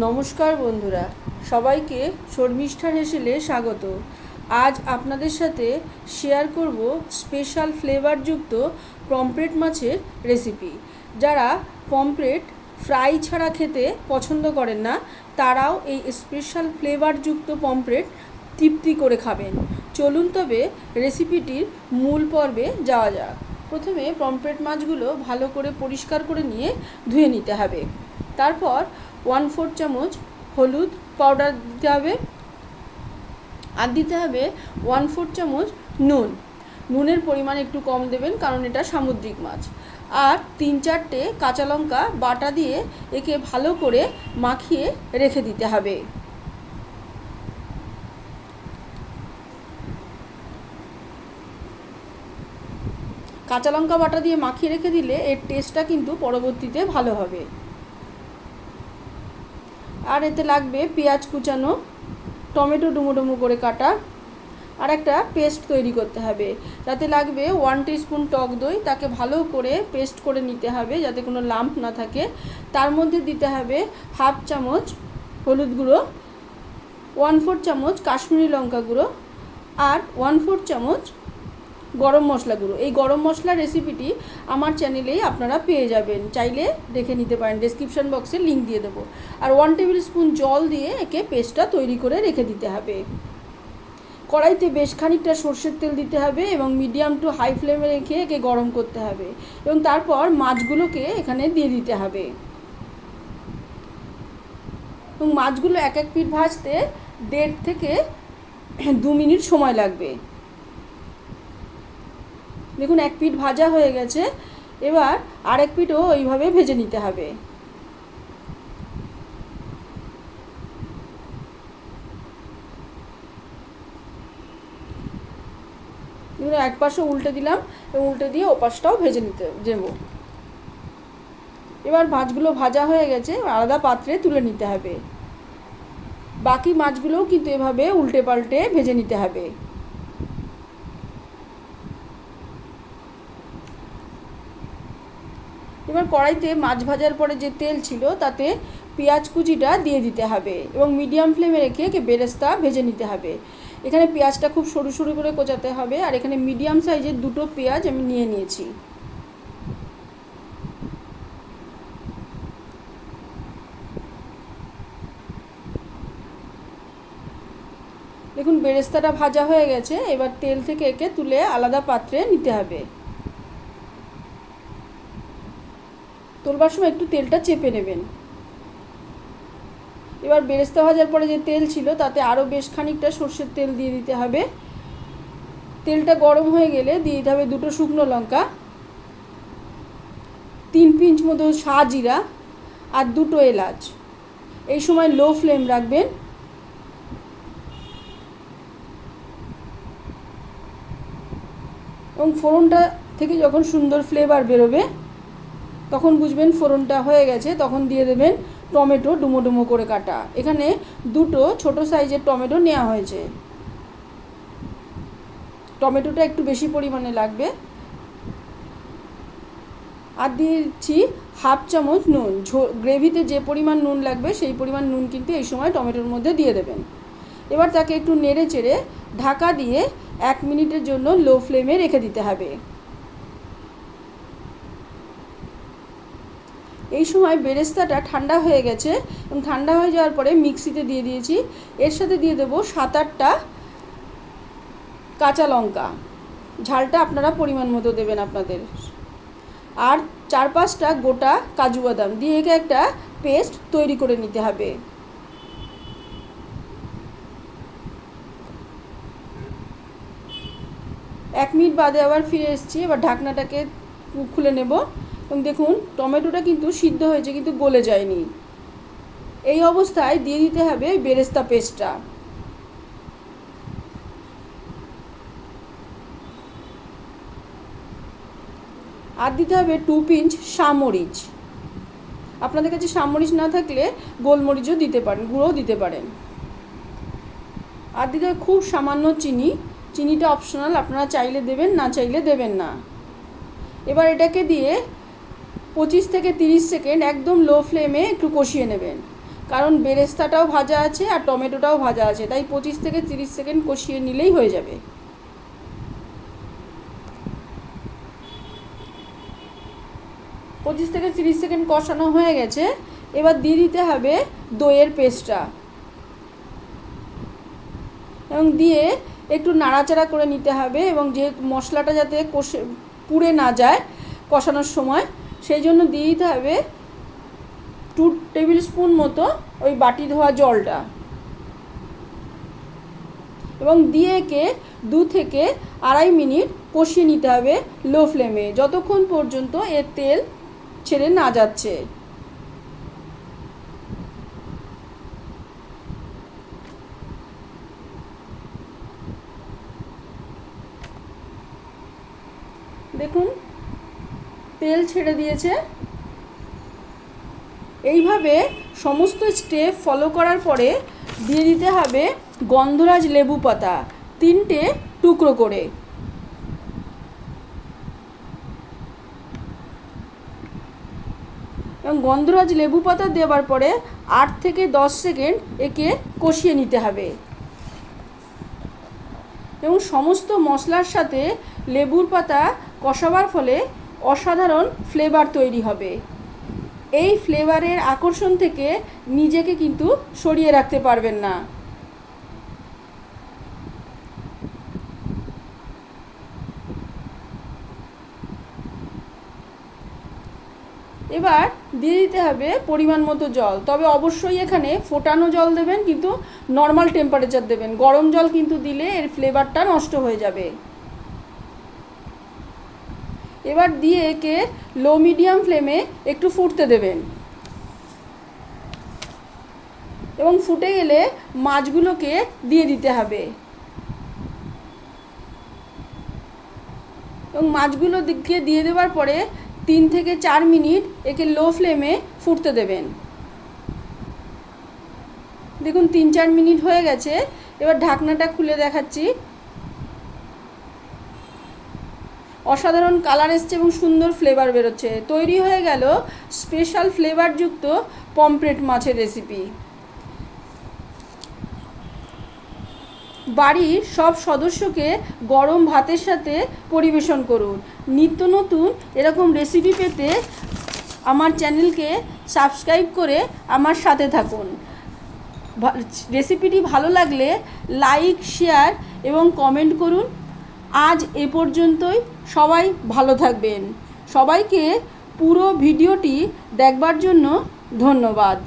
নমস্কার বন্ধুরা, সবাইকে শর্মিষ্ঠার হেসেলে স্বাগত। আজ আপনাদের সাথে শেয়ার করব স্পেশাল ফ্লেভারযুক্ত পমফ্রেট মাছের রেসিপি। যারা পমফ্রেট ফ্রাই ছাড়া খেতে পছন্দ করেন না, তারাও এই স্পেশাল ফ্লেভারযুক্ত পমফ্রেট তৃপ্তি করে খাবেন। চলুন তবে রেসিপিটির মূল পর্বে যাওয়া যাক। প্রথমে পমফ্রেট মাছগুলো ভালো করে পরিষ্কার করে নিয়ে ধুয়ে নিতে হবে। তারপর 1/4 চামচ হলুদ পাউডার দিতে হবে, আর দিতে হবে 1/4 চামচ নুন। নুনের পরিমাণ একটু কম দেবেন, কারণ এটা সামুদ্রিক মাছ। আর 3-4টে কাঁচা লঙ্কা বাটা দিয়ে একে ভালো করে মাখিয়ে রেখে দিতে হবে। কাঁচা লঙ্কা বাটা দিয়ে মাখিয়ে রেখে দিলে এর টেস্টটা কিন্তু পরবর্তীতে ভালো হবে। আর এতে লাগবে পেঁয়াজ কুচানো, টমেটো ডুমো ডুমো করে কাটা, আর একটা পেস্ট তৈরি করতে হবে। তাতে লাগবে 1 টিস্পুন টক দই, তাকে ভালো করে পেস্ট করে নিতে হবে যাতে কোনো লাম্প না থাকে। তার মধ্যে দিতে হবে 1/2 চামচ হলুদ গুঁড়ো, 1/4 চামচ কাশ্মীরি লঙ্কা গুঁড়ো, আর 1/4 চামচ গরম মশলা গুঁড়ো। এই গরম মশলার রেসিপিটি আমার চ্যানেলেই আপনারা পেয়ে যাবেন, চাইলে দেখে নিতে পারেন, ডেসক্রিপশন বক্সে লিঙ্ক দিয়ে দেবো। আর 1 টেবিল স্পুন জল দিয়ে একে পেস্টটা তৈরি করে রেখে দিতে হবে। কড়াইতে বেশ খানিকটা সর্ষের তেল দিতে হবে এবং মিডিয়াম টু হাই ফ্লেমে রেখে একে গরম করতে হবে, এবং তারপর মাছগুলোকে এখানে দিয়ে দিতে হবে। এবং মাছগুলো এক এক পিঠ ভাজতে 1.5 থেকে 2 মিনিট সময় লাগবে। দেখুন, এক পিঠ ভাজা হয়ে গেছে, এবার আরেক পিঠও ওইভাবে ভেজে নিতে হবে। দেখুন, এক পাশও উল্টে দিলাম এবং উল্টে দিয়ে ওপাশটাও ভেজে নিতে দেবো। এবার মাছগুলো ভাজা হয়ে গেছে, আলাদা পাত্রে তুলে নিতে হবে। বাকি মাছগুলোও কিন্তু এভাবে উল্টে পাল্টে ভেজে নিতে হবে। এবার কড়াইতে মাছ ভাজার পরে যে তেল ছিল তাতে পেঁয়াজ কুচিটা দিয়ে দিতে হবে এবং মিডিয়াম ফ্লেমে রেখে বেরেস্তা ভেজে নিতে হবে। এখানে পেঁয়াজটা খুব সরু সরু করে কোচাতে হবে, আর এখানে মিডিয়াম সাইজের 2টো পেঁয়াজ আমি নিয়ে নিয়েছি। দেখুন, বেরেস্তাটা ভাজা হয়ে গেছে, এবার তেল থেকে একে তুলে আলাদা পাত্রে নিতে হবে। তোলবার সময় একটু তেলটা চেপে নেবেন। এবার বেরেস্তা ভাজার পরে যে তেল ছিল তাতে আরও বেশ খানিকটা সর্ষের তেল দিয়ে দিতে হবে। তেলটা গরম হয়ে গেলে দিয়ে দিতে হবে 2টো শুকনো লঙ্কা, 3 পিঞ্চ মতো সাজিরা, আর 2টো এলাচ। এই সময় লো ফ্লেম রাখবেন। এবং ফোড়নটা থেকে যখন সুন্দর ফ্লেভার বেরোবে তখন বুঝবেন ফোড়নটা হয়ে গেছে, তখন দিয়ে দেবেন টমেটো ডুমো ডুমো করে কাটা। এখানে 2টো ছোটো সাইজের টমেটো নেওয়া হয়েছে। টমেটোটা একটু বেশি পরিমাণে লাগবে। আর দিয়ে দিচ্ছি 1/2 চামচ নুন। গ্রেভিতে যে পরিমাণ নুন লাগবে সেই পরিমাণ নুন কিন্তু এই সময় টমেটোর মধ্যে দিয়ে দেবেন। এবার তাকে একটু নেড়ে চেড়ে ঢাকা দিয়ে 1 মিনিটের জন্য লো ফ্লেমে রেখে দিতে হবে। এই সময় বেরেস্তাটা ঠান্ডা হয়ে গেছে, এবং ঠান্ডা হয়ে যাওয়ার পরে মিক্সিতে দিয়ে দিয়েছি। এর সাথে দিয়ে দেবো 7-8টা কাঁচা লঙ্কা, ঝালটা আপনারা পরিমাণ মতো দেবেন আপনাদের, আর 4-5টা গোটা কাজু বাদাম দিয়ে একে একটা পেস্ট তৈরি করে নিতে হবে। এক মিনিট বাদে আবার ফিরে এসেছি। এবার ঢাকনাটাকে খুলে নেব, এবং দেখুন টমেটোটা কিন্তু সিদ্ধ হয়েছে কিন্তু গলে যায়নি। এই অবস্থায় দিয়ে দিতে হবে বেরেস্তা পেস্টটা। আর দিতে হবে 2 পিঞ্চ সামরিচ। আপনাদের কাছে সামরিচ না থাকলে গোলমরিচও দিতে পারেন, গুঁড়োও দিতে পারেন। আর দিতে হবে খুব সামান্য চিনি। চিনিটা অপশনাল, আপনারা চাইলে দেবেন, না চাইলে দেবেন না। এবার এটাকে দিয়ে 25 থেকে 30 সেকেন্ড একদম লো ফ্লেমে একটু কষিয়ে নেবেন। কারণ বেরেস্তাটাও ভাজা আছে আর টমেটোটাও ভাজা আছে, তাই 25 থেকে 30 সেকেন্ড কষিয়ে নিলেই হয়ে যাবে। পঁচিশ থেকে 30 সেকেন্ড কষানো হয়ে গেছে। এবার দিয়ে দিতে হবে দইয়ের পেস্টটা, এবং দিয়ে একটু নাড়াচাড়া করে নিতে হবে, এবং যে মশলাটা যাতে পুড়ে না যায় কষানোর সময়, সেই জন্য দিয়ে দিতে হবে 2 টেবিল স্পুন মতো ওই বাটি ধোয়া জলটা, এবং দিয়ে একে 2 থেকে 2.5 মিনিট কষিয়ে নিতে হবে লো ফ্লেমে, যতক্ষণ পর্যন্ত এর তেল ছেড়ে না যাচ্ছে। দেখুন তেল ছেড়ে দিয়েছে। এইভাবে সমস্ত স্টেপ ফলো করার পরে দিয়ে দিতে হবে গন্ধরাজ লেবু পাতা 3টে টুকরো করে, এবং গন্ধরাজ লেবু পাতা দেওয়ার পরে 8 থেকে 10 সেকেন্ড একে কষিয়ে নিতে হবে, এবং সমস্ত মশলার সাথে লেবুর পাতা কষাবার ফলে অসাধারণ ফ্লেভার তৈরি হবে। এই ফ্লেভারের আকর্ষণ থেকে নিজেকে কিন্তু সরিয়ে রাখতে পারবেন না। এবার দিয়ে দিতে হবে পরিমাণ মতো জল, তবে অবশ্যই এখানে ফোটানো জল দেবেন, কিন্তু নর্মাল টেম্পারেচার দেবেন, গরম জল কিন্তু দিলে এর ফ্লেভারটা নষ্ট হয়ে যাবে। এবার দিয়ে একে লো মিডিয়াম ফ্লেমে একটু ফুটতে দেবেন, এবং ফুটে গেলে মাছগুলোকে দিয়ে দিতে হবে, এবং মাছগুলো দিয়ে দেওয়ার পরে 3 থেকে 4 মিনিট একে লো ফ্লেমে ফুটতে দেবেন। দেখুন 3-4 মিনিট হয়ে গেছে। এবার ঢাকনাটা খুলে দেখাচ্ছি। অসাধারণ কালার এসছে এবং সুন্দর ফ্লেভার বেরোচ্ছে। তৈরি হয়ে গেল স্পেশাল ফ্লেভারযুক্ত পমফ্রেট মাছের রেসিপি। বাড়ির সব সদস্যকে গরম ভাতের সাথে পরিবেশন করুন। নিত্য নতুন এরকম রেসিপি পেতে আমার চ্যানেলকে সাবস্ক্রাইব করে আমার সাথে থাকুন। রেসিপিটি ভালো লাগলে লাইক, শেয়ার এবং কমেন্ট করুন। আজ এ পর্যন্তই। সবাই ভালো থাকবেন। সবাইকে পুরো ভিডিওটি দেখবার জন্য ধন্যবাদ।